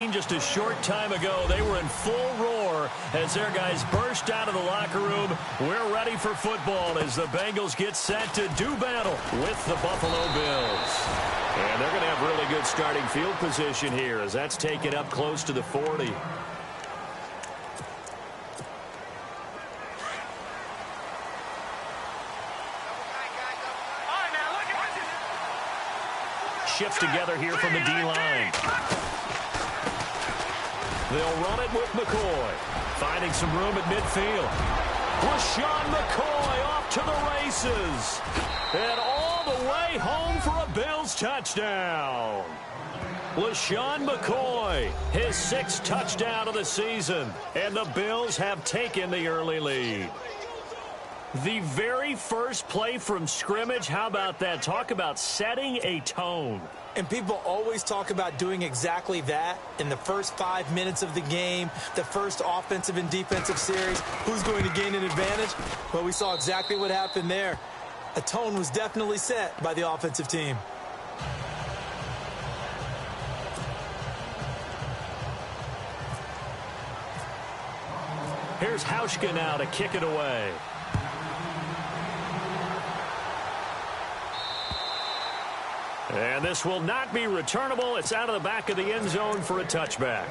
Just a short time ago, they were in full roar as their guys burst out of the locker room. We're ready for football as the Bengals get set to do battle with the Buffalo Bills. And they're going to have really good starting field position here as that's taken up close to the 40. Shifts together here from the D-line. They'll run it with McCoy. Finding some room at midfield. LaShawn McCoy off to the races. And all the way home for a Bills touchdown. LaShawn McCoy, his 6th touchdown of the season. And the Bills have taken the early lead. The very first play from scrimmage, how about that? Talk about setting a tone. And people always talk about doing exactly that in the first 5 minutes of the game, the first offensive and defensive series. Who's going to gain an advantage? Well, we saw exactly what happened there. A tone was definitely set by the offensive team. Here's Hauschka now to kick it away. And this will not be returnable. It's out of the back of the end zone for a touchback.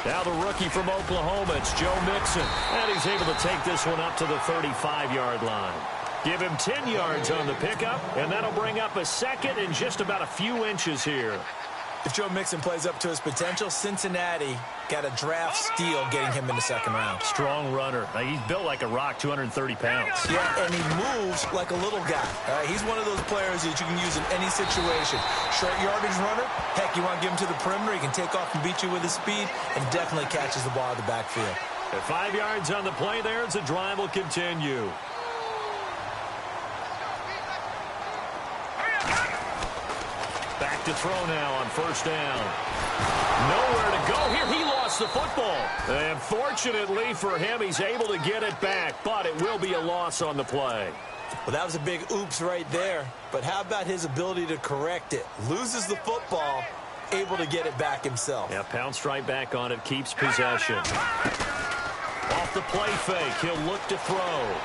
Now the rookie from Oklahoma, it's Joe Mixon. And he's able to take this one up to the 35-yard line. Give him 10 yards on the pickup, and that'll bring up a second in just about a few inches here. If Joe Mixon plays up to his potential, Cincinnati got a draft steal getting him in the 2nd round. Strong runner. He's built like a rock, 230 pounds. Yeah, and he moves like a little guy. He's one of those players that you can use in any situation. Short yardage runner, heck, you want to give him to the perimeter, he can take off and beat you with his speed, and definitely catches the ball in the backfield. At 5 yards on the play there, as the drive will continue. Back to throw now on 1st down. Nowhere to go here. He lost the football. And fortunately for him, he's able to get it back, but it will be a loss on the play. Well, that was a big oops right there. But how about his ability to correct it? Loses the football, able to get it back himself. Yeah, pounced right back on it, keeps possession. Off the play fake, he'll look to throw.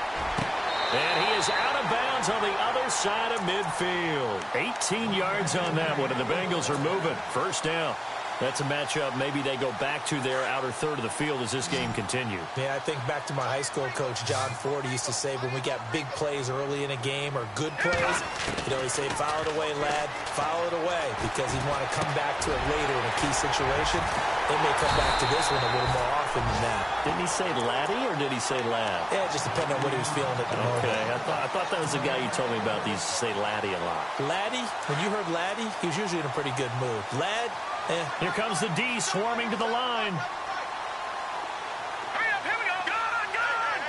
And he is out of bounds on the other side of midfield. 18 yards on that one, and the Bengals are moving. 1st down. That's a matchup. Maybe they go back to their outer third of the field as this game continues. Yeah, I think back to my high school coach, John Ford. He used to say when we got big plays early in a game or good plays, he'd always say, foul it away, lad, foul it away, because he'd want to come back to it later in a key situation. They may come back to this one a little more often than that. Didn't he say laddie or did he say lad? Yeah, it just depended on what he was feeling at the moment. Okay, I thought that was the guy you told me about. He used to say laddie a lot. Laddie, when you heard laddie, he was usually in a pretty good mood. Lad, Here comes the D swarming to the line. Here we go. Gun.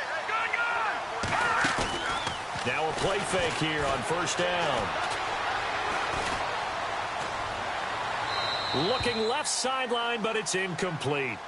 Now a play fake here on 1st down. Looking left sideline, but it's incomplete.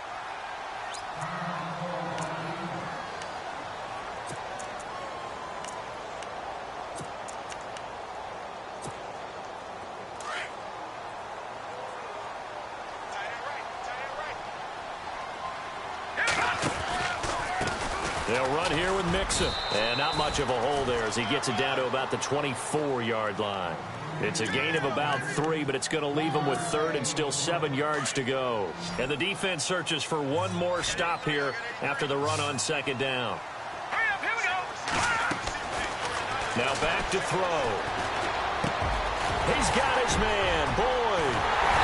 They'll run here with Mixon. And not much of a hole there as he gets it down to about the 24-yard line. It's a gain of about 3, but it's going to leave him with 3rd and still 7 yards to go. And the defense searches for one more stop here after the run on 2nd down. Here we go. Now back to throw. He's got his man, Boyd.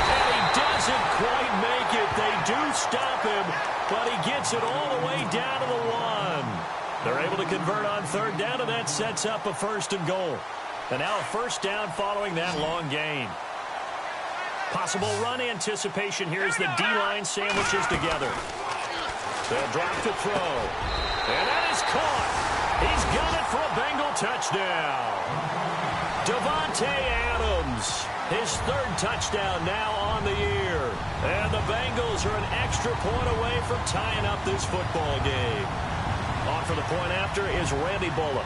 And he doesn't quite make it. They do stop him, but he gets it all the way down to the 1. They're able to convert on 3rd down, and that sets up a 1st and goal. And now a 1st down following that long gain. Possible run anticipation here as the D-line sandwiches together. They'll drop to throw. And that is caught. He's got it for a Bengal touchdown. Davante Adams, his third touchdown now on the year. And the Bengals are an extra point away from tying up this football game. On for the point after is Randy Bullock.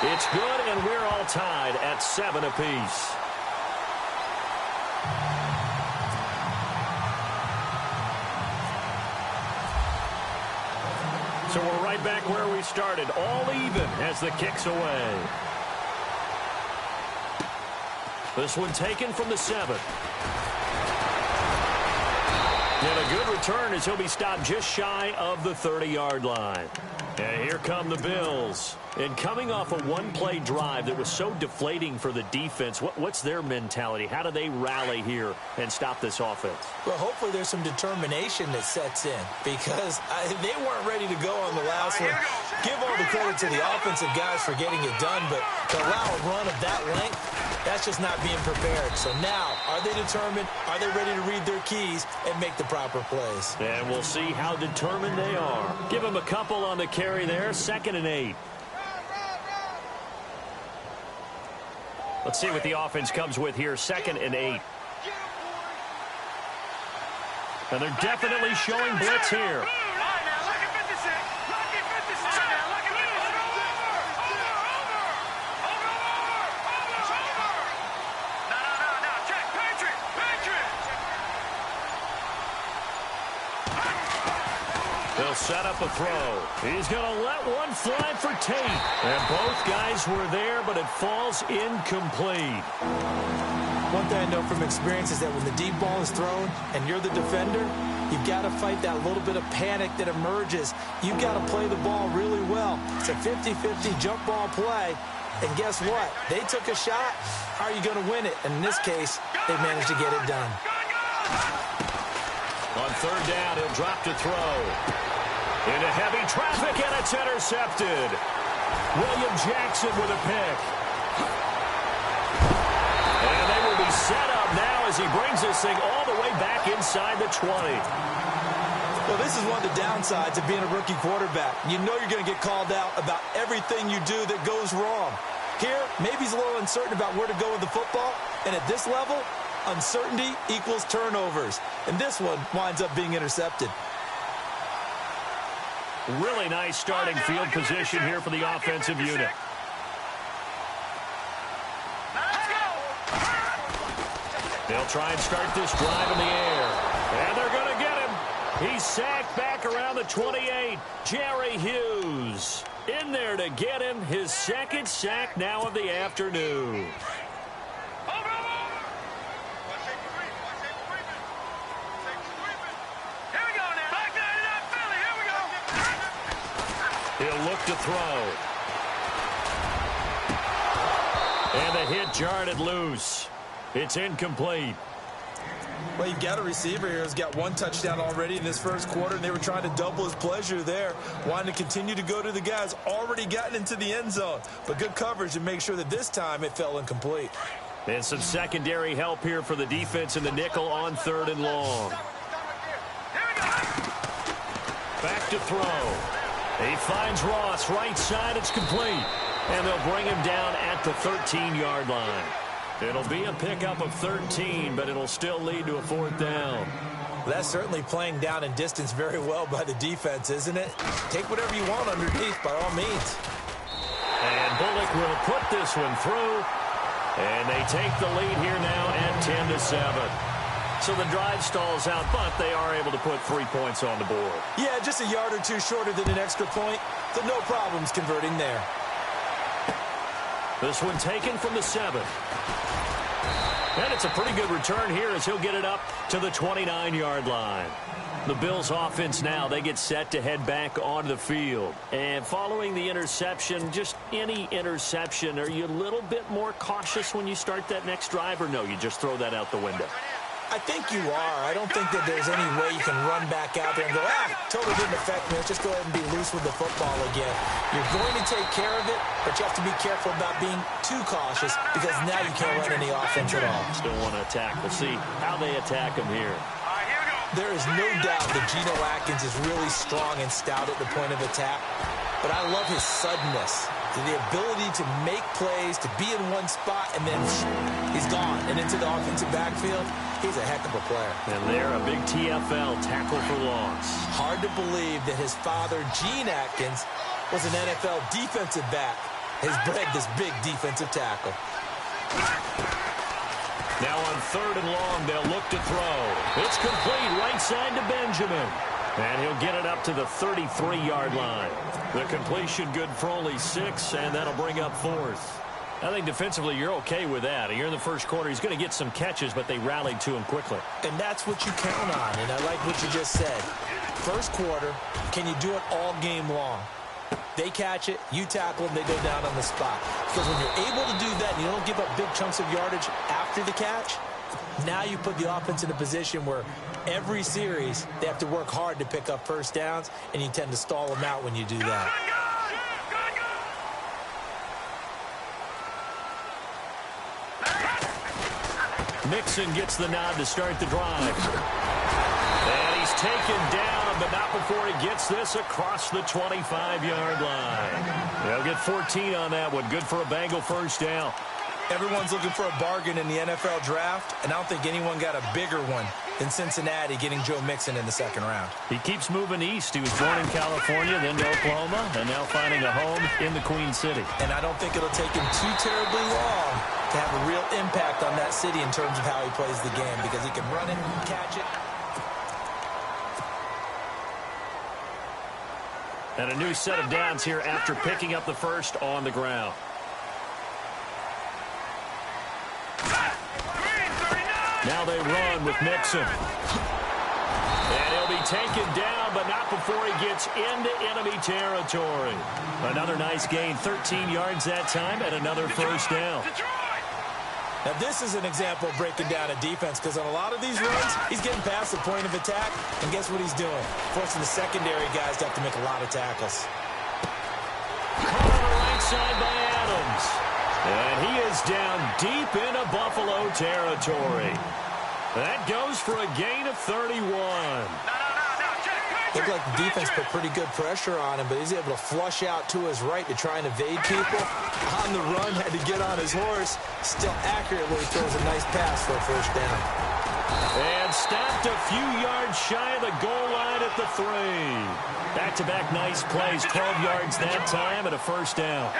It's good, and we're all tied at 7 apiece. So we're right back where we started, all even as the kick's away. This one taken from the 7. And a good return as he'll be stopped just shy of the 30-yard line. And here come the Bills. And coming off a one-play drive that was so deflating for the defense, what's their mentality? How do they rally here and stop this offense? Well, hopefully there's some determination that sets in because they weren't ready to go on the last one. Give all the credit to the offensive guys for getting it done, but to allow a run of that length, that's just not being prepared. So now, are they determined? Are they ready to read their keys and make the proper plays? And we'll see how determined they are. Give them a couple on the carry there, 2nd and 8. Let's see what the offense comes with here, 2nd and 8. And they're definitely showing blitz here. They'll set up a throw. He's going to let one fly for Tate. And both guys were there, but it falls incomplete. One thing I know from experience is that when the deep ball is thrown and you're the defender, you've got to fight that little bit of panic that emerges. You've got to play the ball really well. It's a 50-50 jump ball play. And guess what? They took a shot. How are you going to win it? And in this case, they managed to get it done. On 3rd down, he'll drop to throw. Into heavy traffic, and it's intercepted. William Jackson with a pick. And they will be set up now as he brings this thing all the way back inside the 20. Well, this is one of the downsides of being a rookie quarterback. You know you're going to get called out about everything you do that goes wrong. Here, maybe he's a little uncertain about where to go with the football. And at this level, uncertainty equals turnovers. And this one winds up being intercepted. Really nice starting field position here for the offensive unit. They'll try and start this drive in the air. And they're going to get him. He's sacked back around the 28. Jerry Hughes in there to get him. His 2nd sack now of the afternoon. He'll look to throw. And the hit jarred it loose. It's incomplete. Well, you've got a receiver here who's got 1 touchdown already in this first quarter, and they were trying to double his pleasure there, wanting to continue to go to the guys already gotten into the end zone. But good coverage to make sure that this time it fell incomplete. And some secondary help here for the defense in the nickel on 3rd and long. Back to throw. He finds Ross right side. It's complete. And they'll bring him down at the 13-yard line. It'll be a pickup of 13, but it'll still lead to a 4th down. That's certainly playing down in distance very well by the defense, isn't it? Take whatever you want underneath by all means. And Bullock will put this one through. And they take the lead here now at 10-7. So the drive stalls out, but they are able to put 3 points on the board. Yeah, just a yard or two shorter than an extra point, so no problems converting there. This one taken from the 7. And it's a pretty good return here as he'll get it up to the 29-yard line. The Bills offense now, they get set to head back onto the field. And following the interception, just any interception, are you a little bit more cautious when you start that next drive, or no, you just throw that out the window? I think you are. I don't think that there's any way you can run back out there and go, totally didn't affect me. Let's just go ahead and be loose with the football again. You're going to take care of it, but you have to be careful about being too cautious because now you can't run any offense at all. Still want to attack. We'll see how they attack him here. All right, here we go. There is no doubt that Geno Atkins is really strong and stout at the point of attack, but I love his suddenness, the ability to make plays, to be in one spot, and then he's gone and into the offensive backfield. He's a heck of a player. And there, a big TFL, tackle for loss. Hard to believe that his father, Gene Atkins, was an NFL defensive back. Has bred this big defensive tackle. Now on 3rd and long, they'll look to throw. It's complete right side to Benjamin. And he'll get it up to the 33-yard line. The completion good for only 6, and that'll bring up 4th. I think defensively you're okay with that. Here in the first quarter, he's going to get some catches, but they rallied to him quickly. And that's what you count on, and I like what you just said. First quarter, can you do it all game long? They catch it, you tackle them, they go down on the spot. Because when you're able to do that and you don't give up big chunks of yardage after the catch, now you put the offense in a position where every series they have to work hard to pick up first downs, and you tend to stall them out when you do that. Mixon gets the nod to start the drive. And he's taken down, but not before he gets this across the 25-yard line. They'll get 14 on that one. Good for a Bengal first down. Everyone's looking for a bargain in the NFL draft, and I don't think anyone got a bigger one than Cincinnati getting Joe Mixon in the 2nd round. He keeps moving east. He was born in California, then to Oklahoma, and now finding a home in the Queen City. And I don't think it'll take him too terribly long to have a real impact on that city in terms of how he plays the game, because he can run it, catch it. And a new set of downs here after picking up the first on the ground. Now they run with Mixon. And he'll be taken down, but not before he gets into enemy territory. Another nice gain, 13 yards that time, and another first down. Now this is an example of breaking down a defense, because on a lot of these runs, he's getting past the point of attack, and guess what he's doing? Forcing the secondary guys to have to make a lot of tackles. Caught on the right side by Adams. And he is down deep into Buffalo territory. That goes for a gain of 31. Looked like the defense put pretty good pressure on him, but he's able to flush out to his right to try and evade people. On the run, had to get on his horse. Still accurately throws a nice pass for a first down. And stopped a few yards shy of the goal line at the 3. Back-to-back nice plays, 12 yards that time and a first down.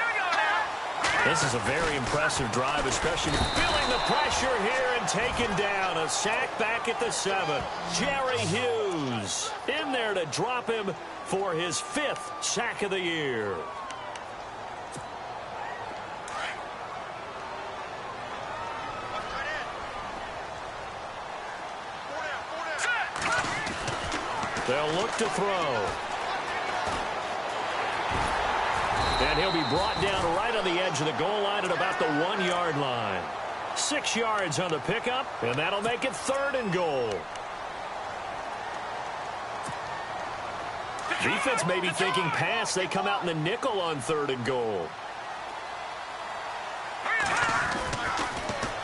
This is a very impressive drive, especially feeling the pressure here and taken down. A sack back at the 7. Jerry Hughes in there to drop him for his 5th sack of the year. They'll look to throw. And he'll be brought down right on the edge of the goal line at about the 1-yard line. 6 yards on the pickup, and that'll make it 3rd and goal. Defense may be thinking pass. They come out in the nickel on 3rd and goal.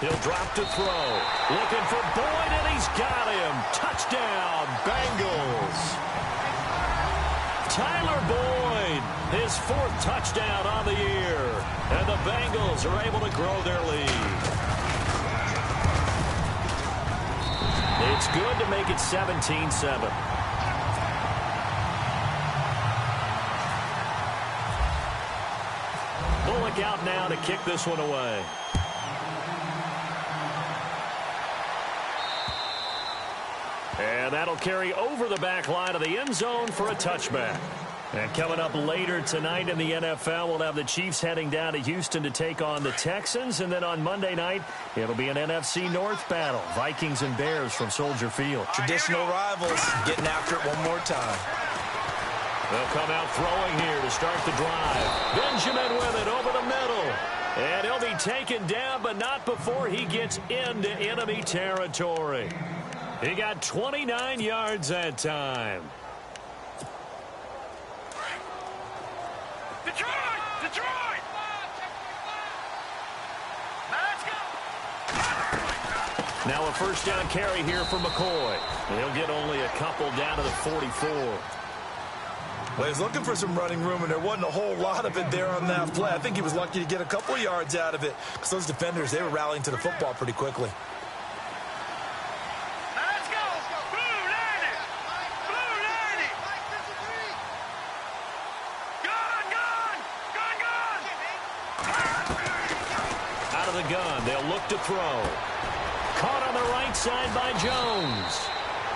He'll drop to throw. Looking for Boyd, and he's got him. Touchdown, Bengals. Tyler Boyd, his 4th touchdown on the year. And the Bengals are able to grow their lead. It's good to make it 17-7. Bullock out now to kick this one away. And that'll carry over the back line of the end zone for a touchback. And coming up later tonight in the NFL, we'll have the Chiefs heading down to Houston to take on the Texans. And then on Monday night, it'll be an NFC North battle. Vikings and Bears from Soldier Field. Traditional rivals getting after it one more time. They'll come out throwing here to start the drive. Benjamin with it over the middle. And he'll be taken down, but not before he gets into enemy territory. He got 29 yards that time. Detroit! Detroit! Let's go! Now a first down carry here for McCoy. And he'll get only a couple down to the 44. Well, he's looking for some running room, and there wasn't a whole lot of it there on that play. I think he was lucky to get a couple of yards out of it because those defenders, they were rallying to the football pretty quickly. Let's go. Blue 90. Blue 90. Gun. Out of the gun, they'll look to throw. Caught on the right side by Jones.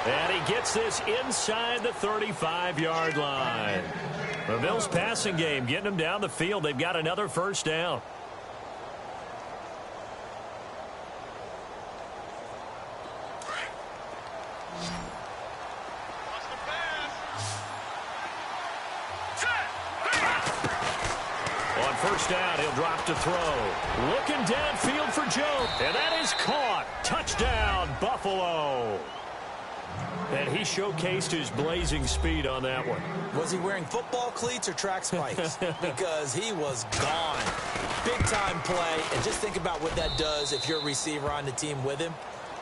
And he gets this inside the 35-yard line. The Bills passing game getting them down the field. They've got another first down. On first down, he'll drop to throw. Looking downfield for Jones. And that is caught. Touchdown, Buffalo. And he showcased his blazing speed on that one. Was he wearing football cleats or track spikes? Because he was gone. Big-time play. And just think about what that does if you're a receiver on the team with him.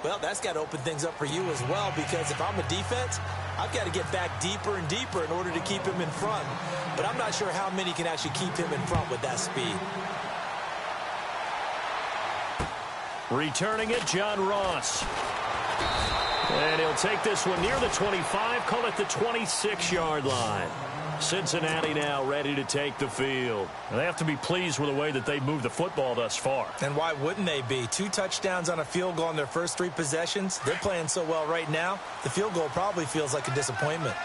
Well, that's got to open things up for you as well, because if I'm a defense, I've got to get back deeper and deeper in order to keep him in front. But I'm not sure how many can actually keep him in front with that speed. Returning it, John Ross. And he'll take this one near the 25, call it the 26-yard line. Cincinnati now ready to take the field. And they have to be pleased with the way that they moved the football thus far. And why wouldn't they be? 2 touchdowns on a field goal in their first 3 possessions. They're playing so well right now, the field goal probably feels like a disappointment.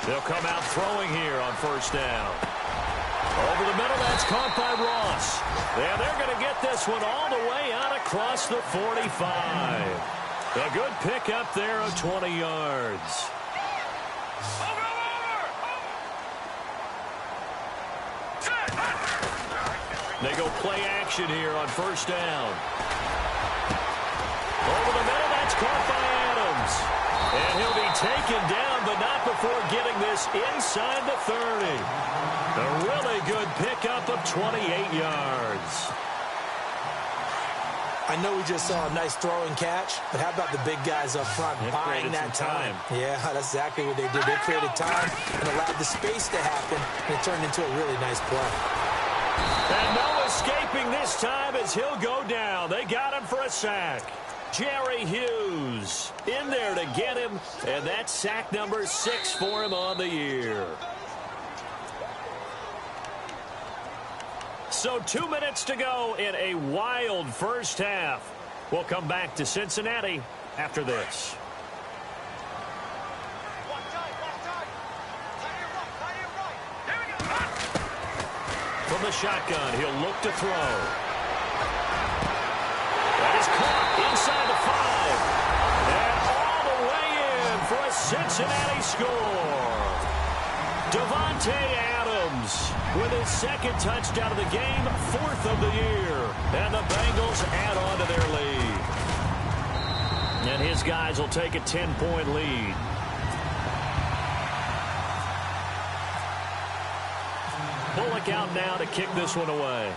They'll come out throwing here on first down. Over the middle, that's caught by Ross. And they're going to get this one all the way out across the 45. A good pickup there of 20 yards. They go play action here on first down. Over the middle, that's caught by Adams. And he'll be taken down, but not before getting this inside the 30. A really good pickup of 28 yards. I know we just saw a nice throw and catch, but how about the big guys up front buying that time? Yeah, that's exactly what they did. They created time and allowed the space to happen, and it turned into a really nice play. And no escaping this time as he'll go down. They got him for a sack. Jerry Hughes in there to get him, and that's sack number 6 for him on the year. So 2 minutes to go in a wild first half. We'll come back to Cincinnati after this. From the shotgun, he'll look to throw. That is caught inside the 5. And all the way in for a Cincinnati score. Davante Adams with his 2nd touchdown of the game, 4th of the year. And the Bengals add on to their lead. And his guys will take a 10-point lead. Bullock out now to kick this one away.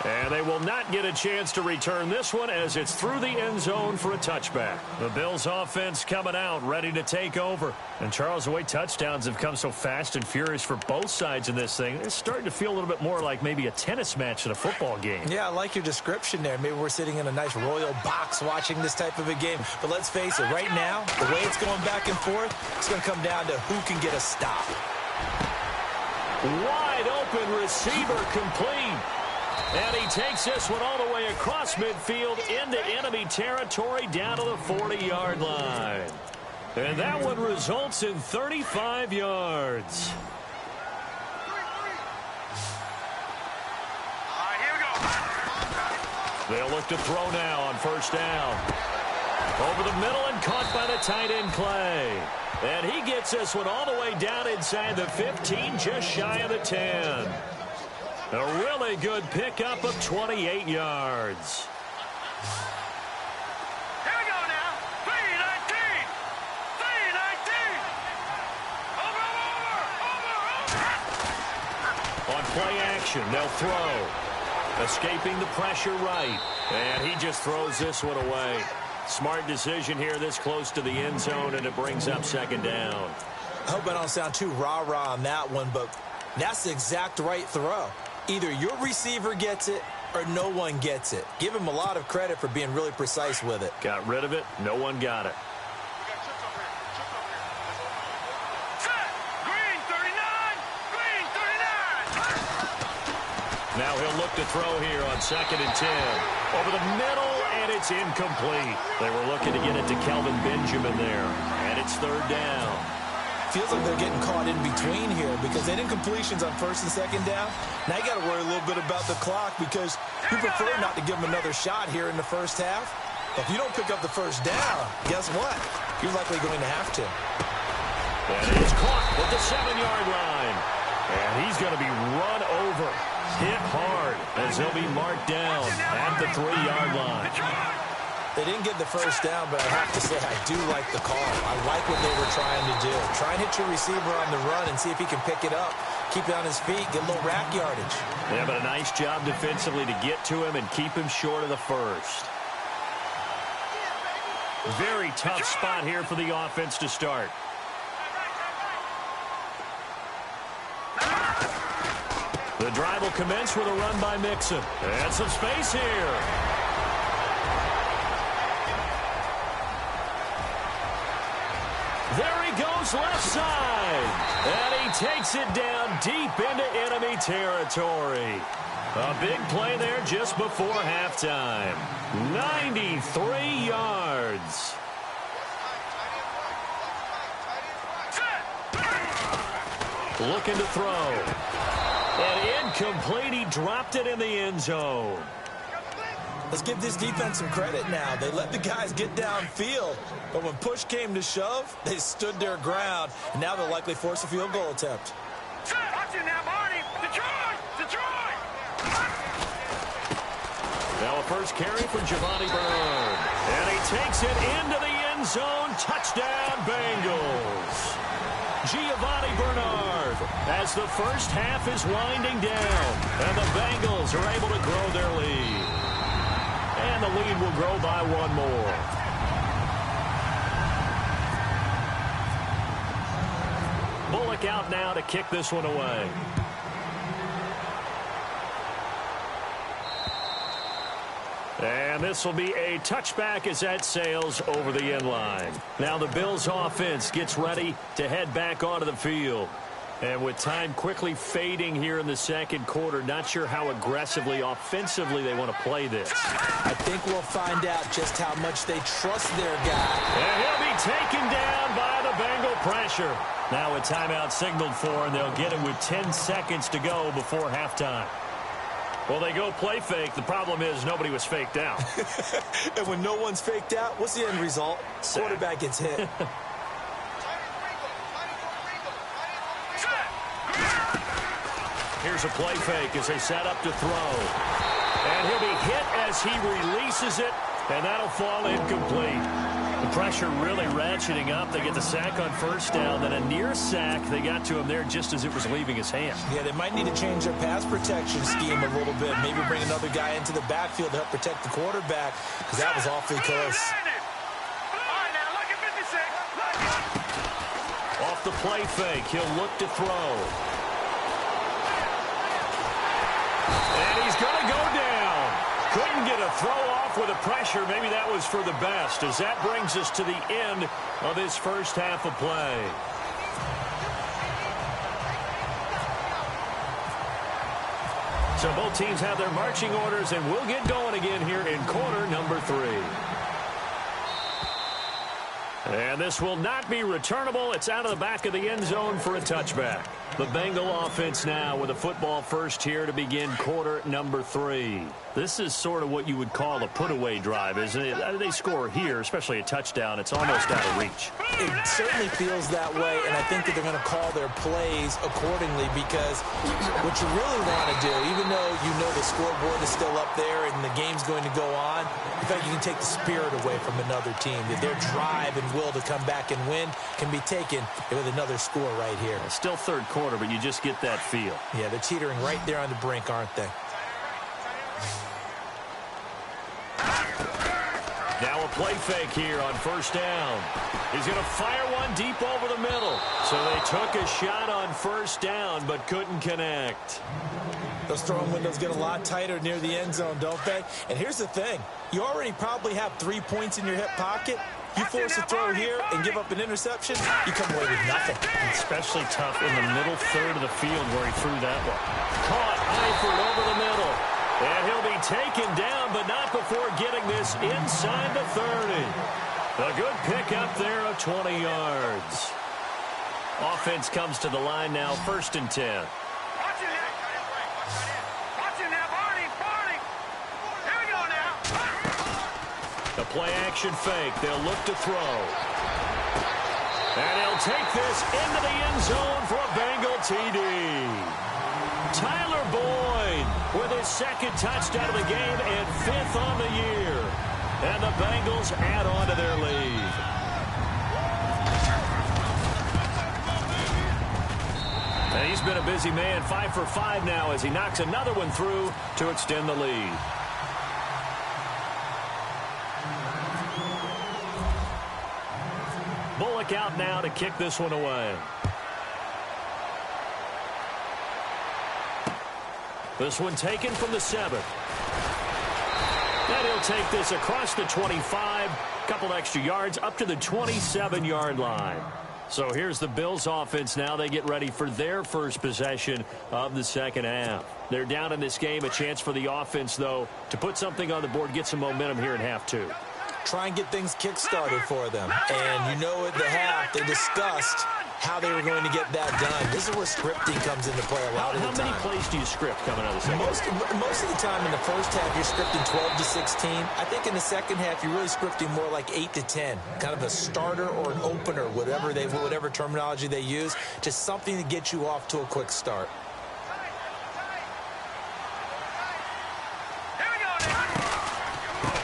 And they will not get a chance to return this one as it's through the end zone for a touchback. The Bills offense coming out, ready to take over. And Charles, the way touchdowns have come so fast and furious for both sides in this thing, it's starting to feel a little bit more like maybe a tennis match than a football game. Yeah, I like your description there. Maybe we're sitting in a nice royal box watching this type of a game. But let's face it, right now, the way it's going back and forth, it's going to come down to who can get a stop. Wide open receiver complete. And he takes this one all the way across midfield into enemy territory down to the 40-yard line. And that one results in 35 yards. They'll look to throw now on first down. Over the middle and caught by the tight end Clay. And he gets this one all the way down inside the 15, just shy of the 10. A really good pickup of 28 yards. Here we go now. 3-19. 3-19. Over. On play action, they'll throw. Escaping the pressure right. And he just throws this one away. Smart decision here this close to the end zone, and it brings up second down. I hope I don't sound too rah-rah on that one, but that's the exact right throw. Either your receiver gets it or no one gets it. Give him a lot of credit for being really precise with it. Got rid of it. No one got it. Set. Green 39. Green 39. Now he'll look to throw here on 2nd and 10. Over the middle, and it's incomplete. They were looking to get it to Kelvin Benjamin there, and it's 3rd down. Feels like they're getting caught in between here because they didn't incompletions on 1st and 2nd down. Now you got to worry a little bit about the clock because you prefer not to give them another shot here in the first half. But if you don't pick up the 1st down, guess what? You're likely going to have to. And he's caught at the 7-yard line. And he's going to be run over, hit hard, as he'll be marked down at the 3-yard line. They didn't get the 1st down, but I have to say I do like the call. I like what they were trying to do. Try and hit your receiver on the run and see if he can pick it up. Keep it on his feet, get a little rack yardage. Yeah, but a nice job defensively to get to him and keep him short of the 1st. Very tough spot here for the offense to start. The drive will commence with a run by Mixon. And some space here. There he goes left side. And he takes it down deep into enemy territory. A big play there just before halftime. 93 yards. Looking to throw. And incomplete. He dropped it in the end zone. Let's give this defense some credit now. They let the guys get downfield, but when push came to shove, they stood their ground, and now they'll likely force a field goal attempt. Watch it now, Barney. Detroit. Detroit. Now a first carry for Giovanni Bernard. And he takes it into the end zone. Touchdown, Bengals. Giovanni Bernard as the first half is winding down. And the Bengals are able to grow their lead. And the lead will grow by one more. Bullock out now to kick this one away. And this will be a touchback as that sails over the end line. Now the Bills offense gets ready to head back onto the field. And with time quickly fading here in the second quarter, not sure how aggressively, offensively they want to play this. I think we'll find out just how much they trust their guy. And he'll be taken down by the Bengal pressure. Now a timeout signaled for, and they'll get it with 10 seconds to go before halftime. Well, they go play fake. The problem is nobody was faked out. And when no one's faked out, what's the end result? Quarterback gets hit. Here's a play fake as they set up to throw. And he'll be hit as he releases it, and that'll fall incomplete. The pressure really ratcheting up. They get the sack on first down, then a near sack. They got to him there just as it was leaving his hand. Yeah, they might need to change their pass protection scheme a little bit. Maybe bring another guy into the backfield to help protect the quarterback, because that was awfully close. Off the play fake, he'll look to throw. And he's going to go down. Couldn't get a throw off with the pressure. Maybe that was for the best, as that brings us to the end of this first half of play. So both teams have their marching orders, and we'll get going again here in quarter number 3. And this will not be returnable. It's out of the back of the end zone for a touchback. The Bengal offense now with a football first here to begin quarter number 3. This is sort of what you would call a put-away drive, isn't it? They score here, especially a touchdown. It's almost out of reach. It certainly feels that way, and I think that they're going to call their plays accordingly because what you really want to do, even though you know the scoreboard is still up there and the game's going to go on, in fact, you can take the spirit away from another team. That their drive and will to come back and win can be taken with another score right here. Still third quarter, but you just get that feel. Yeah, they're teetering right there on the brink, aren't they? Now a play fake here on first down. He's going to fire one deep over the middle. So they took a shot on first down, but couldn't connect. Those throwing windows get a lot tighter near the end zone, don't they? And here's the thing. You already probably have 3 points in your hip pocket. You force a throw here and give up an interception, you come away with nothing. Especially tough in the middle third of the field where he threw that one. Caught Eifert over the middle. And he'll be taken down, but not before getting this inside the 30. A good pickup there of 20 yards. Offense comes to the line now, 1st and 10. The play-action fake. They'll look to throw. And he'll take this into the end zone for a Bengal TD. Tyler Boyd with his 2nd touchdown of the game and 5th on the year. And the Bengals add on to their lead. And he's been a busy man, 5 for 5 now as he knocks another one through to extend the lead. Bullock out now to kick this one away. This one taken from the 7. And he'll take this across the 25, couple extra yards up to the 27-yard line. So here's the Bills offense now. They get ready for their first possession of the second half. They're down in this game. A chance for the offense, though, to put something on the board, get some momentum here in half 2. Try and get things kick-started for them. And you know at the half, they discussed how they were going to get that done. This is where scripting comes into play a lot of the time. How many plays do you script coming out of the second half? Most of the time in the first half, you're scripting 12 to 16. I think in the second half, you're really scripting more like 8 to 10. Kind of a starter or an opener, whatever terminology they use. Just something to get you off to a quick start.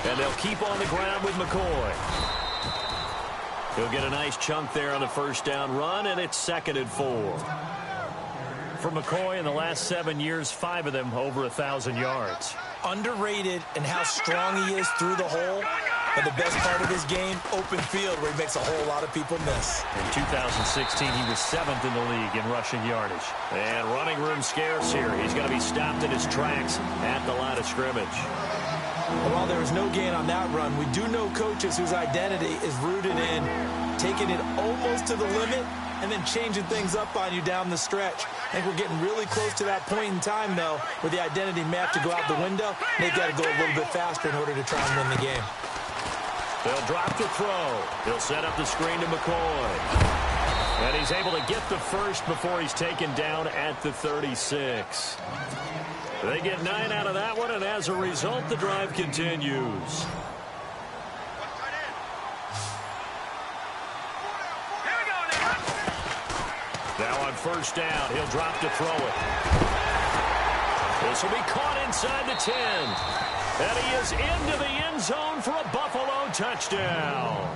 And they'll keep on the ground with McCoy. He'll get a nice chunk there on the first down run, and it's 2nd and 4. For McCoy, in the last 7 years, 5 of them over 1,000 yards. Underrated in how strong he is through the hole. But the best part of his game, open field, where he makes a whole lot of people miss. In 2016, he was 7th in the league in rushing yardage. And running room scarce here. He's going to be stopped in his tracks at the line of scrimmage. While there was no gain on that run, we do know coaches whose identity is rooted in taking it almost to the limit and then changing things up on you down the stretch. I think we're getting really close to that point in time, though, where the identity may have to go out the window. They've got to go a little bit faster in order to try and win the game. They'll drop the throw. He'll set up the screen to McCoy. And he's able to get the first before he's taken down at the 36. They get 9 out of that one, and as a result, the drive continues. Now on first down, he'll drop to throw it. This will be caught inside the 10. And he is into the end zone for a Buffalo touchdown.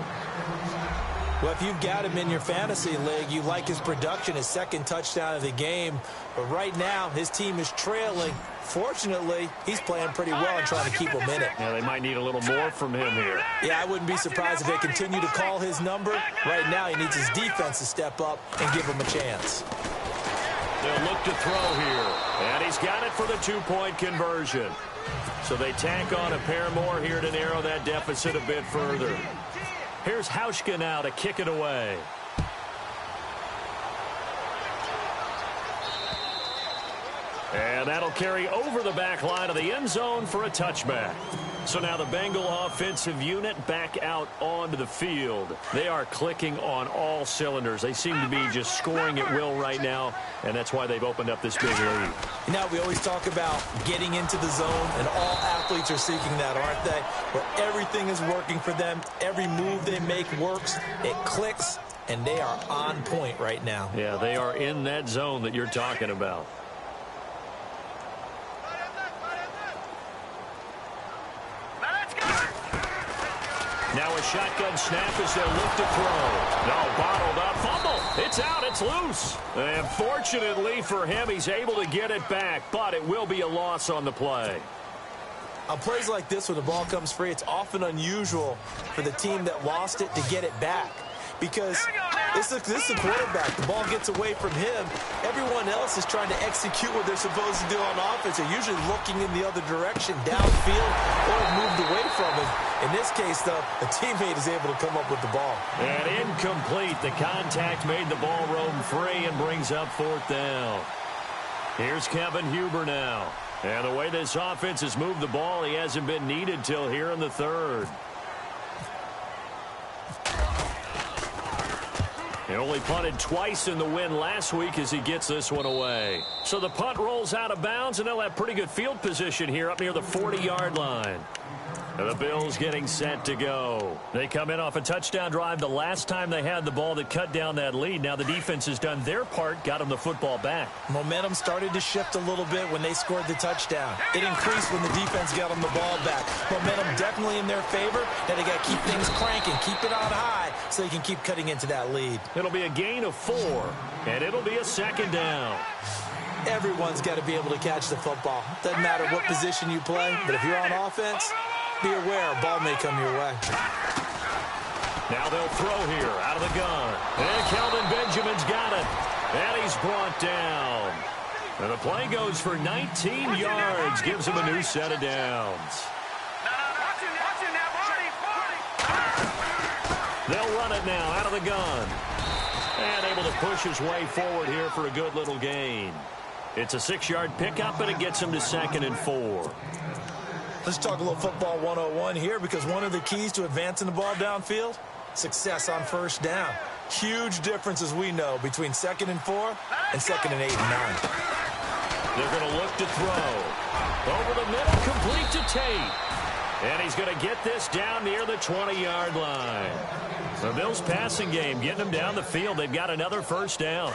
Well, if you've got him in your fantasy league, you like his production, his 2nd touchdown of the game. But right now, his team is trailing. Fortunately, he's playing pretty well and trying to keep him in it. Yeah, they might need a little more from him here. Yeah, I wouldn't be surprised if they continue to call his number. Right now, he needs his defense to step up and give him a chance. They'll look to throw here. And he's got it for the 2-point conversion. So they tack on a pair more here to narrow that deficit a bit further. Here's Hauschka now to kick it away. And that'll carry over the back line of the end zone for a touchback. So now the Bengal offensive unit back out onto the field. They are clicking on all cylinders. They seem to be just scoring at will right now, and that's why they've opened up this big lead. Now, we always talk about getting into the zone, and all athletes are seeking that, aren't they? Where everything is working for them. Every move they make works. It clicks, and they are on point right now. Yeah, they are in that zone that you're talking about. Now a shotgun snap as they'll look to throw. No, bottled up. Fumble. It's out. It's loose. And fortunately for him, he's able to get it back, but it will be a loss on the play. On plays like this where the ball comes free, it's often unusual for the team that lost it to get it back. Because this is a quarterback. The ball gets away from him. Everyone else is trying to execute what they're supposed to do on offense. They're usually looking in the other direction, downfield, or moved away from him. In this case, though, a teammate is able to come up with the ball. And incomplete. The contact made the ball roam free and brings up 4th down. Here's Kevin Huber now. And the way this offense has moved the ball, he hasn't been needed till here in the 3rd. He only punted twice in the win last week as he gets this one away. So the punt rolls out of bounds, and they'll have pretty good field position here up near the 40-yard line. And the Bills getting set to go. They come in off a touchdown drive the last time they had the ball that cut down that lead. Now the defense has done their part, got them the football back. Momentum started to shift a little bit when they scored the touchdown. It increased when the defense got them the ball back. Momentum definitely in their favor. Now they got to keep things cranking, keep it on high so they can keep cutting into that lead. It'll be a gain of 4, and it'll be a 2nd down. Everyone's got to be able to catch the football. Doesn't matter what position you play, but if you're on offense, be aware a ball may come your way. Now they'll throw here out of the gun. And Kelvin Benjamin's got it. And he's brought down. And the play goes for 19 yards. Gives him a new set of downs. They'll run it now out of the gun. And able to push his way forward here for a good little gain. It's a 6-yard pickup, and it gets him to 2nd and 4. Let's talk a little football 101 here, because one of the keys to advancing the ball downfield, success on 1st down. Huge difference, as we know, between 2nd and 4 and 2nd and 8 and 9. They're going to look to throw. Over the middle, complete to Tate. And he's going to get this down near the 20-yard line. The Bills passing game, getting them down the field. They've got another 1st down.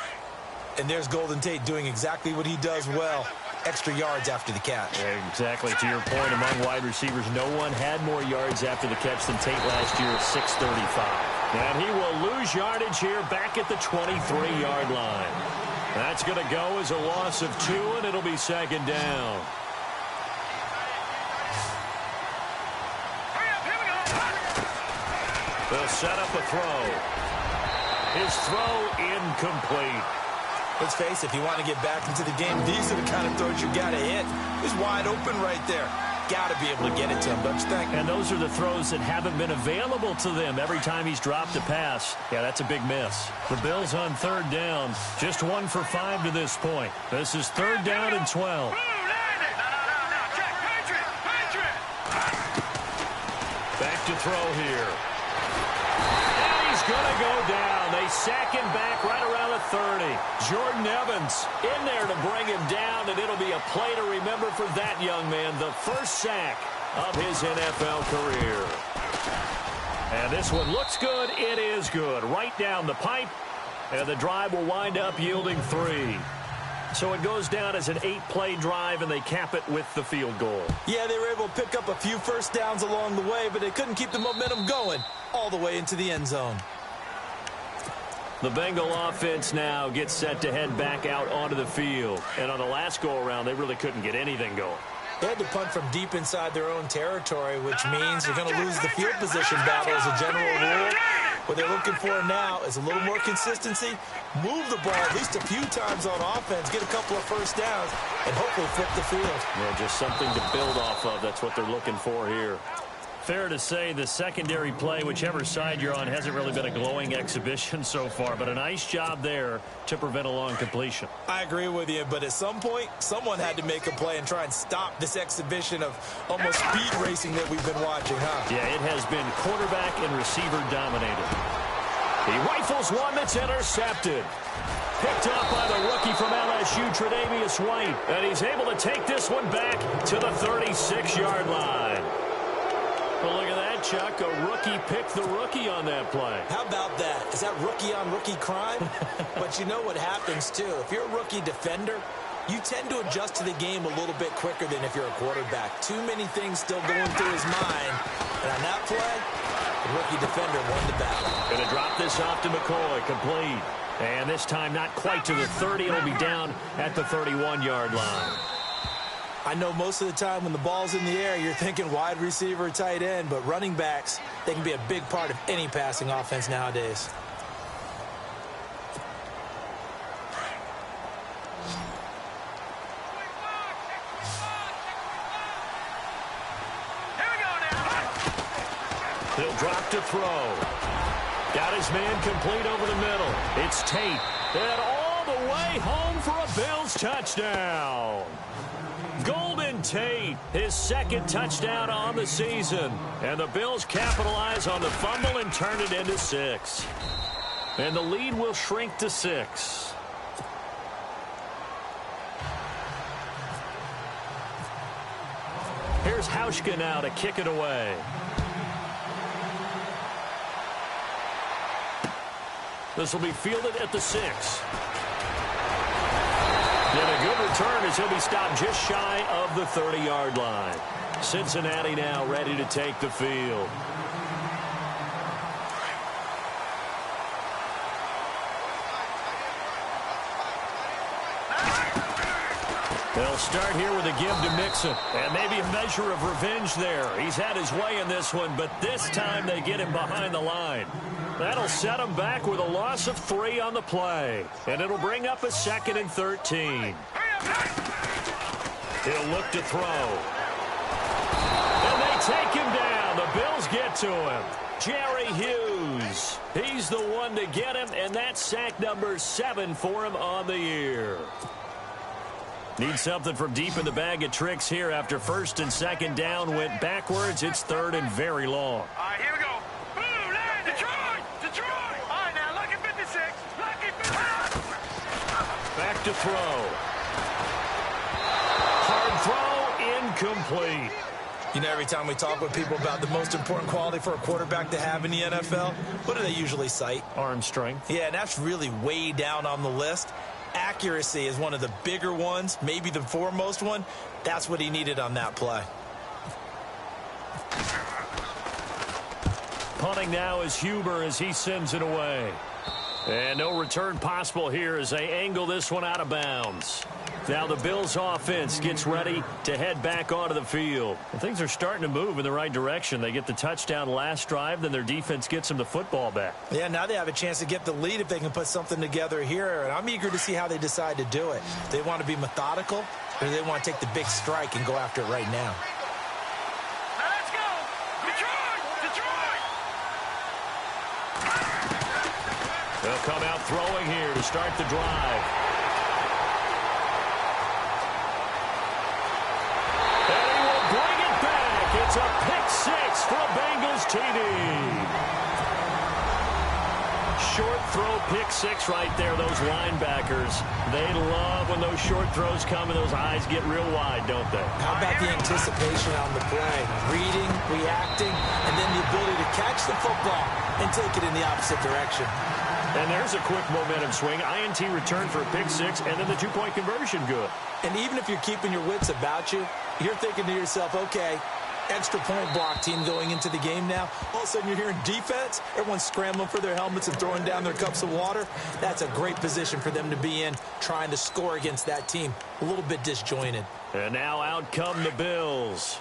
And there's Golden Tate doing exactly what he does well. Extra yards after the catch. Exactly. To your point, among wide receivers, no one had more yards after the catch than Tate last year at 635. And he will lose yardage here back at the 23-yard line. That's going to go as a loss of 2, and it'll be 2nd down. They'll set up a throw. His throw incomplete. Let's face it, if you want to get back into the game, these are the kind of throws you got to hit. He's wide open right there. Got to be able to get it to him, don't you think? And those are the throws that haven't been available to them every time he's dropped a pass. Yeah, that's a big miss. The Bills on 3rd down, just 1 for 5 to this point. This is 3rd down and 12. Back to throw here. And he's going to go down. They sack him back right around the 30. Jordan Evans in there to bring him down, and it'll be a play to remember for that young man. The 1st sack of his NFL career. And this one looks good. It is good. Right down the pipe, and the drive will wind up yielding 3. So it goes down as an 8-play drive, and they cap it with the field goal. Yeah, they were able to pick up a few 1st downs along the way, but they couldn't keep the momentum going all the way into the end zone. The Bengal offense now gets set to head back out onto the field. And on the last go-around, they really couldn't get anything going. They had to punt from deep inside their own territory, which means they're going to lose the field position battle as a general rule. What they're looking for now is a little more consistency, move the ball at least a few times on offense, get a couple of 1st downs, and hopefully flip the field. Yeah, just something to build off of. That's what they're looking for here. Fair to say the secondary play, whichever side you're on, hasn't really been a glowing exhibition so far, but a nice job there to prevent a long completion. I agree with you, but at some point, someone had to make a play and try and stop this exhibition of almost speed racing that we've been watching, huh? Yeah, it has been quarterback and receiver dominated. He rifles one that's intercepted. Picked up by the rookie from LSU, Tre'Davious White, and he's able to take this one back to the 36-yard line. Well, look at that, Chuck. A rookie picked the rookie on that play. How about that? Is that rookie-on-rookie crime? But you know what happens, too. If you're a rookie defender, you tend to adjust to the game a little bit quicker than if you're a quarterback. Too many things still going through his mind. And on that play, the rookie defender won the battle. Going to drop this off to McCoy, complete. And this time not quite to the 30. It'll be down at the 31-yard line. I know most of the time when the ball's in the air, you're thinking wide receiver, tight end, but running backs, they can be a big part of any passing offense nowadays. He'll drop to throw. Got his man complete over the middle. It's Tate. And all the way home for a Bills touchdown. Golden Tate, his second touchdown on the season. And the Bills capitalize on the fumble and turn it into 6. And the lead will shrink to 6. Here's Hauschka now to kick it away. This will be fielded at the 6. And a good return as he'll be stopped just shy of the 30-yard line. Cincinnati now ready to take the field. They'll start here with a give to Mixon. And maybe a measure of revenge there. He's had his way in this one, but this time they get him behind the line. That'll set him back with a loss of 3 on the play. And it'll bring up a 2nd and 13. He'll look to throw. And they take him down. The Bills get to him. Jerry Hughes. He's the one to get him, and that's sack number 7 for him on the year. Need something from deep in the bag of tricks here after 1st and 2nd down went backwards. It's 3rd and very long. All right, here we go. Back to throw. Hard throw, incomplete. You know, every time we talk with people about the most important quality for a quarterback to have in the NFL, what do they usually cite? Arm strength. Yeah, and that's really way down on the list. Accuracy is one of the bigger ones, maybe the foremost one. That's what he needed on that play. Punting now is Huber as he sends it away. And no return possible here as they angle this one out of bounds. Now the Bills offense gets ready to head back onto the field. And things are starting to move in the right direction. They get the touchdown last drive, then their defense gets them the football back. Yeah, now they have a chance to get the lead if they can put something together here. And I'm eager to see how they decide to do it. They want to be methodical, or do they want to take the big strike and go after it right now? Let's go! Detroit! Detroit! They'll come out throwing here to start the drive. And he will bring it back. It's a pick-6 for a Bengals TD. Short throw pick-6 right there. Those linebackers, they love when those short throws come and those eyes get real wide, don't they? How about the anticipation on the play? Reading, reacting, and then the ability to catch the football and take it in the opposite direction. And there's a quick momentum swing. INT return for a pick-6, and then the two-point conversion good. And even if you're keeping your wits about you, you're thinking to yourself, okay, extra point block team going into the game now. All of a sudden you're hearing defense. Everyone's scrambling for their helmets and throwing down their cups of water. That's a great position for them to be in, trying to score against that team. A little bit disjointed. And now out come the Bills.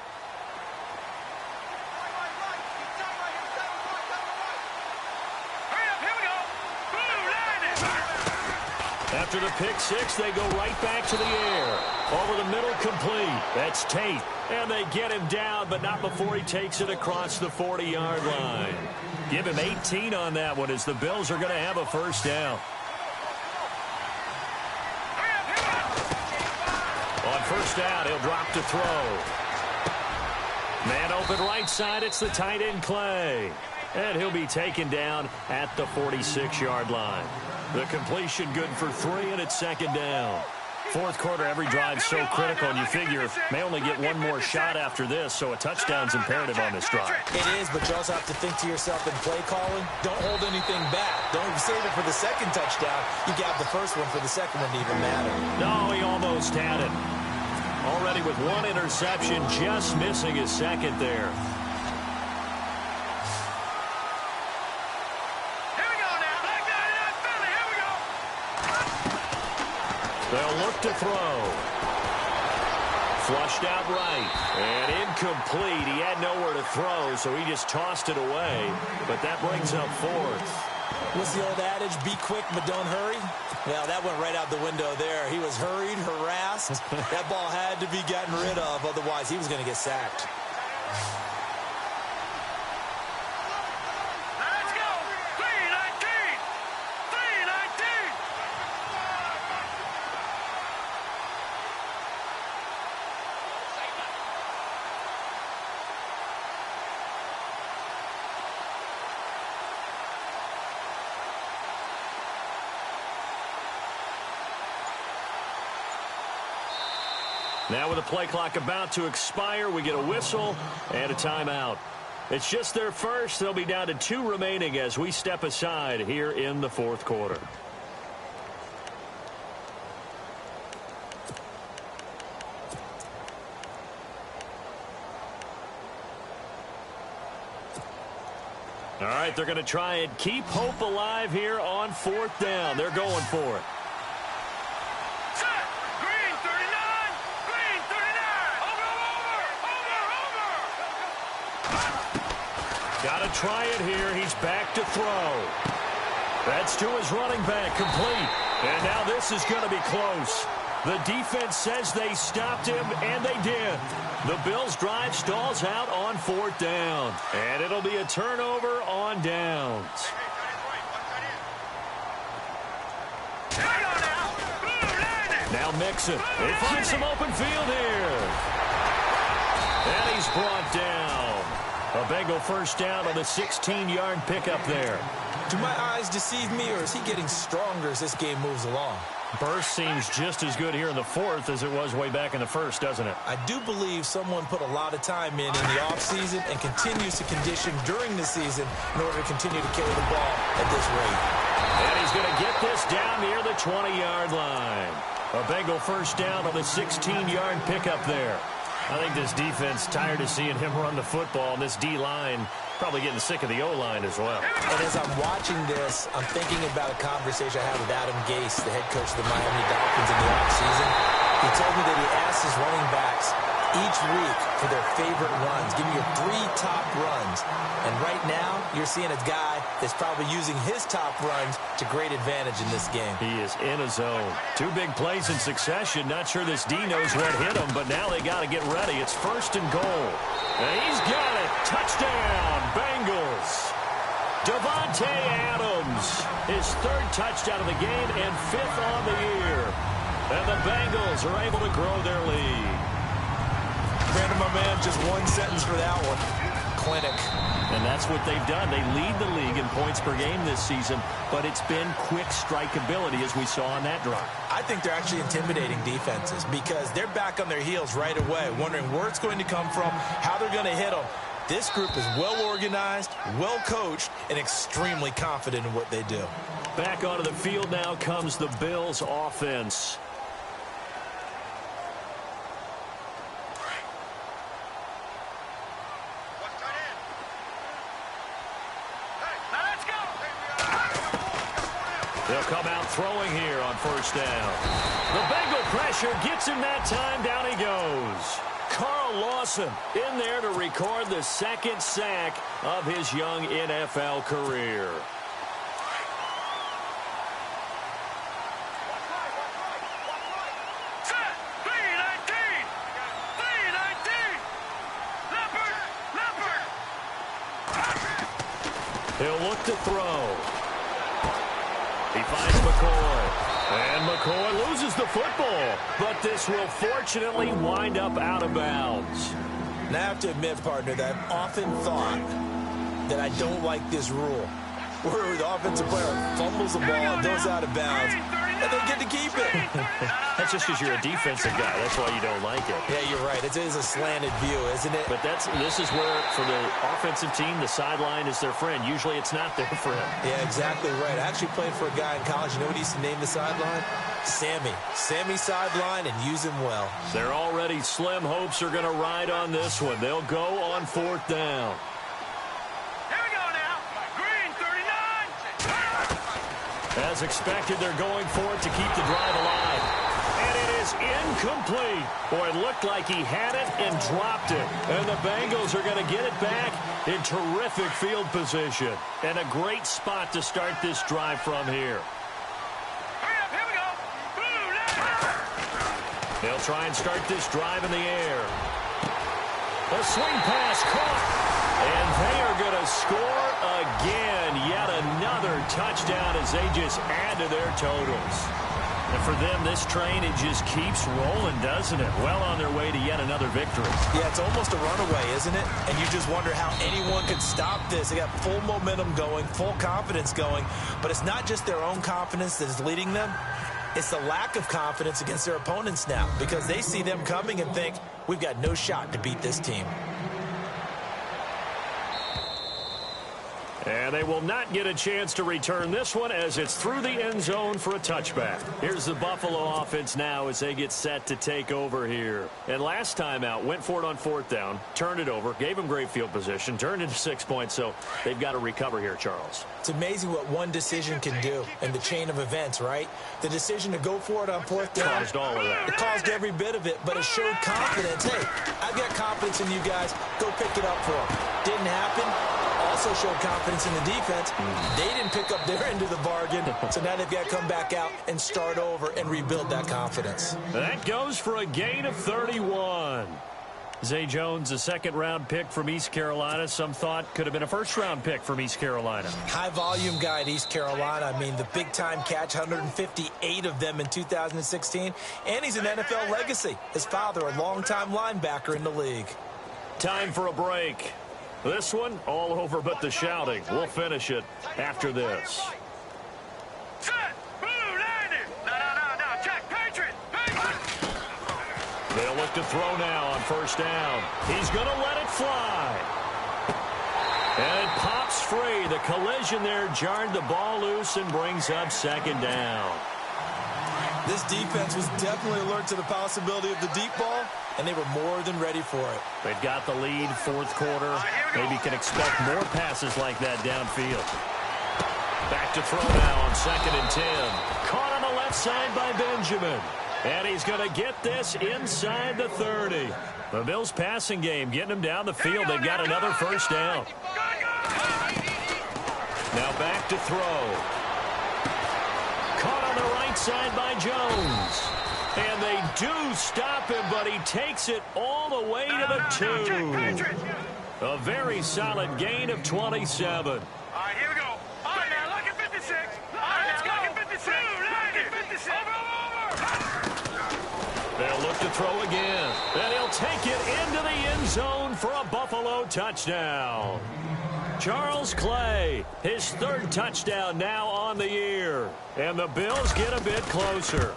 After the pick six, they go right back to the air. Over the middle, complete. That's Tate. And they get him down, but not before he takes it across the 40-yard line. Give him 18 on that one as the Bills are going to have a first down. On first down, he'll drop to throw. Man open right side, it's the tight end Clay. And he'll be taken down at the 46-yard line. The completion good for 3, and it's second down. Fourth quarter, every drive so critical, and you figure may only get one more shot after this, so a touchdown's imperative on this drive. It is, but you also have to think to yourself in play calling, don't hold anything back. Don't save it for the second touchdown. You got the first one for the second one to even matter. No, he almost had it. Already with one interception, just missing his second there. They'll look to throw. Flushed out right. And incomplete. He had nowhere to throw, so he just tossed it away. But that brings up fourth. What's the old adage? Be quick, but don't hurry? Well, that went right out the window there. He was hurried, harassed. That ball had to be gotten rid of. Otherwise, he was going to get sacked. Now with the play clock about to expire, we get a whistle and a timeout. It's just their first. They'll be down to 2 remaining as we step aside here in the fourth quarter. All right, they're going to try and keep hope alive here on fourth down. They're going for it. Got to try it here. He's back to throw. That's to his running back, complete. And now this is going to be close. The defense says they stopped him, and they did. The Bills' drive stalls out on fourth down. And it'll be a turnover on downs. Now Mixon. They find some open field here. And he's brought down. A Bengal first down on the 16-yard pickup there. Do my eyes deceive me, or is he getting stronger as this game moves along? Burst seems just as good here in the fourth as it was way back in the first, doesn't it? I do believe someone put a lot of time in the offseason and continues to condition during the season in order to continue to carry the ball at this rate. And he's going to get this down near the 20-yard line. A Bengal first down on the 16-yard pickup there. I think this defense tired of seeing him run the football, and this D-line probably getting sick of the O-line as well. And as I'm watching this, I'm thinking about a conversation I had with Adam Gase, the head coach of the Miami Dolphins in the offseason. He told me that he asked his running backs each week for their favorite runs. Give me your 3 top runs. And right now, you're seeing a guy that's probably using his top runs to great advantage in this game. He is in a zone. 2 big plays in succession. Not sure this D knows what hit him, but now they got to get ready. It's first and goal. And he's got it. Touchdown, Bengals. Davante Adams, his 3rd touchdown of the game and 5th on the year. And the Bengals are able to grow their lead. Brandon, my man, just one sentence for that one. Clinic. And that's what they've done. They lead the league in points per game this season, but it's been quick strikeability as we saw on that drive. I think they're actually intimidating defenses because they're back on their heels right away, wondering where it's going to come from, how they're going to hit them. This group is well organized, well coached, and extremely confident in what they do. Back onto the field now comes the Bills offense. They'll come out throwing here on first down. The Bengal pressure gets him that time. Down he goes. Carl Lawson in there to record the 2nd sack of his young NFL career. to throw. He finds McCoy. And McCoy loses the football. But this will fortunately wind up out of bounds. Now, I have to admit, partner, that I've often thought that I don't like this rule, where the offensive player fumbles the ball and goes out of bounds, and they get to keep it. That's just because you're a defensive guy. That's why you don't like it. Yeah, you're right. It is a slanted view, isn't it? But this is where, for the offensive team, the sideline is their friend. Usually it's not their friend. Yeah, exactly right. I actually played for a guy in college. You know what he used to name the sideline? Sammy. Sammy sideline, and use him well. Their already slim hopes are going to ride on this one. They'll go on 4th down. Here we go now. Green 39. As expected, they're going for it to keep the drive alive. And it is incomplete. Boy, it looked like he had it and dropped it. And the Bengals are going to get it back in terrific field position. And a great spot to start this drive from here. Hurry up, here we go. Blue, left. They'll try and start this drive in the air. A swing pass caught. And they are going to score again. Yet another touchdown as they just add to their totals. And for them, this train, it just keeps rolling, doesn't it? Well on their way to yet another victory. Yeah, it's almost a runaway, isn't it? And you just wonder how anyone could stop this. They got full momentum going, full confidence going. But it's not just their own confidence that is leading them. It's the lack of confidence against their opponents now, because they see them coming and think, we've got no shot to beat this team. And they will not get a chance to return this one as it's through the end zone for a touchback. Here's the Buffalo offense now as they get set to take over here. And last time out, went for it on 4th down, turned it over, gave them great field position, turned into 6 points, so they've got to recover here, Charles. It's amazing what one decision can do in the chain of events, right? The decision to go for it on 4th down. Caused all of that. It caused every bit of it, but it showed confidence. Hey, I've got confidence in you guys. Go pick it up for them. Didn't happen. Also showed confidence in the defense. They didn't pick up their end of the bargain, so now they've got to come back out and start over and rebuild that confidence. That goes for a gain of 31. Zay Jones, a 2nd-round pick from East Carolina. Some thought could have been a 1st-round pick from East Carolina. High-volume guy at East Carolina. I mean, the big-time catch, 158 of them in 2016. And he's an NFL legacy. His father, a longtime linebacker in the league. Time for a break. This one, all over but the shouting. We'll finish it after this. Set. Blue, landed. No. Check. Patriot. They'll look to throw now on 1st down. He's going to let it fly. And it pops free. The collision there jarred the ball loose and brings up 2nd down. This defense was definitely alert to the possibility of the deep ball, and they were more than ready for it. They've got the lead, 4th quarter. Maybe can expect more passes like that downfield. Back to throw now on 2nd and 10. Caught on the left side by Benjamin. And he's going to get this inside the 30. The Bills' passing game getting them down the field. They've got another 1st down. Now back to throw. Caught on the right side by Jones. And they do stop him, but he takes it all the way to the 2. A very solid gain of 27. All right, here we go. All right, now look at 56. All right, let's go. Look at 56. Look at 56. Over. They'll look to throw again. And he'll take it into the end zone for a Buffalo touchdown. Charles Clay, his 3rd touchdown now on the year. And the Bills get a bit closer.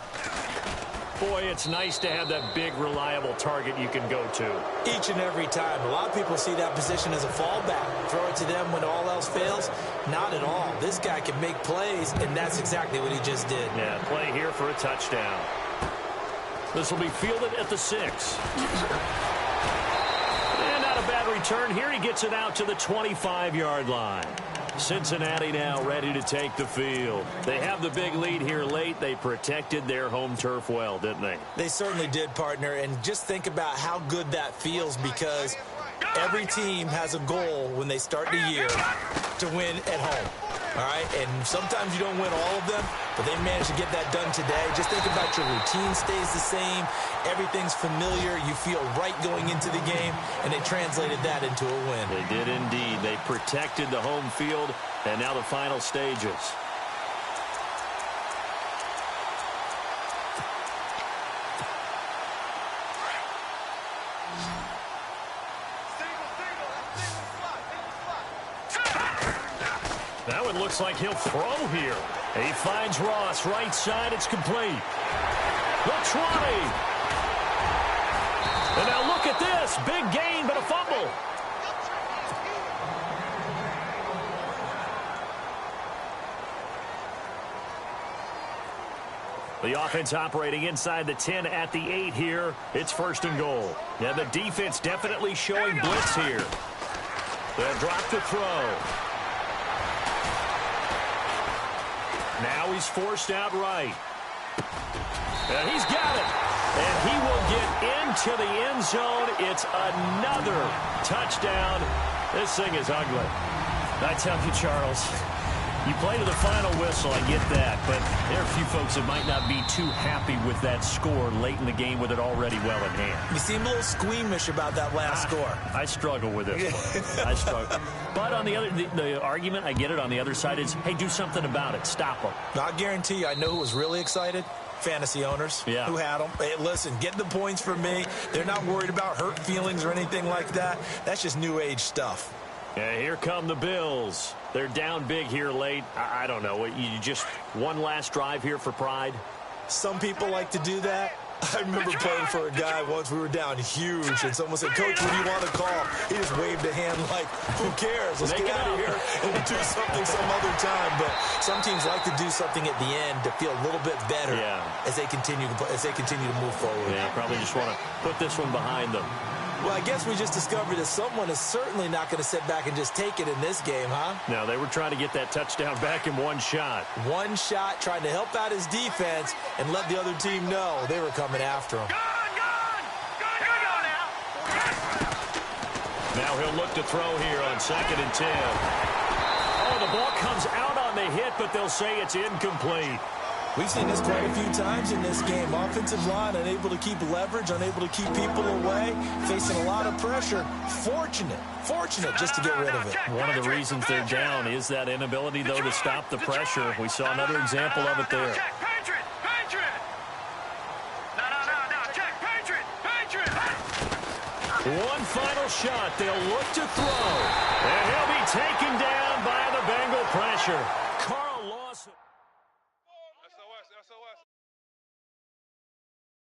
Boy, it's nice to have that big, reliable target you can go to. Each and every time. A lot of people see that position as a fallback. Throw it to them when all else fails. Not at all. This guy can make plays, and that's exactly what he just did. Yeah, play here for a touchdown. This will be fielded at the 6. And not a bad return here. He gets it out to the 25-yard line. Cincinnati now ready to take the field. They have the big lead here late. They protected their home turf well, didn't they? They certainly did, partner. And just think about how good that feels, because every team has a goal when they start the year to win at home. All right, and sometimes you don't win all of them, but they managed to get that done today. Just think about your routine stays the same. Everything's familiar. You feel right going into the game, and they translated that into a win. They did indeed. They protected the home field, and now the final stages. Now it looks like he'll throw here. He finds Ross, right side, it's complete. The 20. And now look at this, big gain, but a fumble. The offense operating inside the 10 at the 8 here. It's 1st and goal. Now the defense definitely showing blitz here. They'll drop the throw. Now he's forced out right. And he's got it. And he will get into the end zone. It's another touchdown. This thing is ugly. I tell you, Charles, you play to the final whistle, I get that, but there are a few folks that might not be too happy with that score late in the game with it already well in hand. You seem a little squeamish about that last score. I struggle with this one. I struggle. But on the argument, I get it, on the other side is, hey, do something about it. Stop them. Now, I guarantee you, I know who was really excited. Fantasy owners who had them. Hey, listen, get the points for me. They're not worried about hurt feelings or anything like that. That's just new age stuff. Yeah, here come the Bills. They're down big here late. I don't know. You just one last drive here for pride? Some people like to do that. I remember playing for a guy once. We were down huge, and someone said, Coach, what do you want to call? He just waved a hand like, who cares? Let's get out of here and do something some other time. But some teams like to do something at the end to feel a little bit better as they continue to move forward. Yeah, probably just want to put this one behind them. Well, I guess we just discovered that someone is certainly not going to sit back and just take it in this game, huh? No, they were trying to get that touchdown back in one shot. One shot, trying to help out his defense and let the other team know they were coming after him. Gone! Here we go now! Now he'll look to throw here on 2nd and 10. Oh, the ball comes out on the hit, but they'll say it's incomplete. We've seen this quite a few times in this game. Offensive line unable to keep leverage, unable to keep people away, facing a lot of pressure. Fortunate just to get rid of it. One of the reasons they're down is that inability, though, to stop the pressure. We saw another example of it there. Check, Patriot! No, check, Patriot! One final shot. They'll look to throw. And he'll be taken down by the Bengal pressure.